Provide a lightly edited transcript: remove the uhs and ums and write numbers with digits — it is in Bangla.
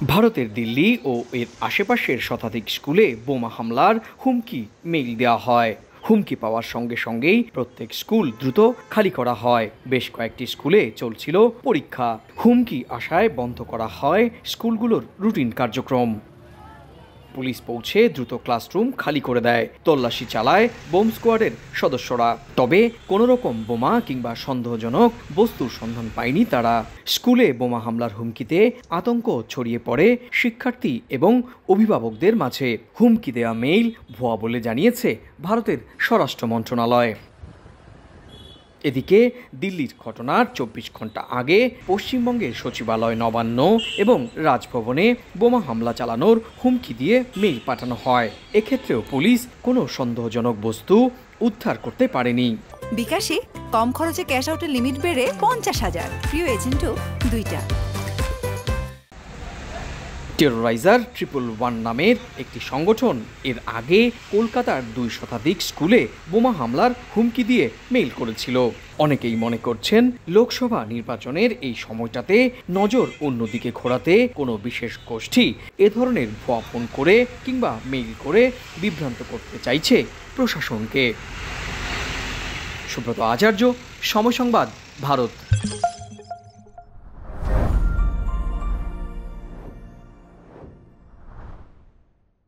ভারতের দিল্লি ও এর আশেপাশের শতাধিক স্কুলে বোমা হামলার হুমকি মেইল দেওয়া হয়। হুমকি পাওয়ার সঙ্গে সঙ্গেই প্রত্যেক স্কুল দ্রুত খালি করা হয়। বেশ কয়েকটি স্কুলে চলছিল পরীক্ষা। হুমকি আসায় বন্ধ করা হয় স্কুলগুলোর রুটিন কার্যক্রম। পুলিশ পৌঁছে দ্রুত ক্লাসরুম খালি করে দেয়। তল্লাশি চালায় বোম স্কোয়াডের সদস্যরা। তবে কোনো রকম বোমা কিংবা সন্দেহজনক বস্তুর সন্ধান পায়নি তারা। স্কুলে বোমা হামলার হুমকিতে আতঙ্ক ছড়িয়ে পড়ে শিক্ষার্থী এবং অভিভাবকদের মাঝে। হুমকি দেওয়া মেইল ভুয়া বলে জানিয়েছে ভারতের স্বরাষ্ট্র মন্ত্রণালয়। এদিকে দিল্লির ঘটনার ২৪ ঘন্টা আগে পশ্চিমবঙ্গের সচিবালয়, নবান্ন এবং রাজভবনে বোমা হামলা চালানোর হুমকি দিয়ে মেইল পাঠানো হয়। এক্ষেত্রেও পুলিশ কোনো সন্দেহজনক বস্তু উদ্ধার করতে পারেনি। বিকাশে কম খরচে ক্যাশ আউটের লিমিট বেড়ে ৫০,০০০। প্রিয় এজেন্টও ২টা। টেরোরাইজার 111 নামের একটি সংগঠন এর আগে কলকাতার ২ শতাধিক স্কুলে বোমা হামলার হুমকি দিয়ে মেইল করেছিল। অনেকেই মনে করছেন লোকসভা নির্বাচনের এই সময়টাতে নজর অন্যদিকে ঘোরাতে কোনো বিশেষ গোষ্ঠী এ ধরনের ভুয়া ফোন করে কিংবা মেইল করে বিভ্রান্ত করতে চাইছে প্রশাসনকে। সুব্রত আচার্য, সময় সংবাদ, ভারত।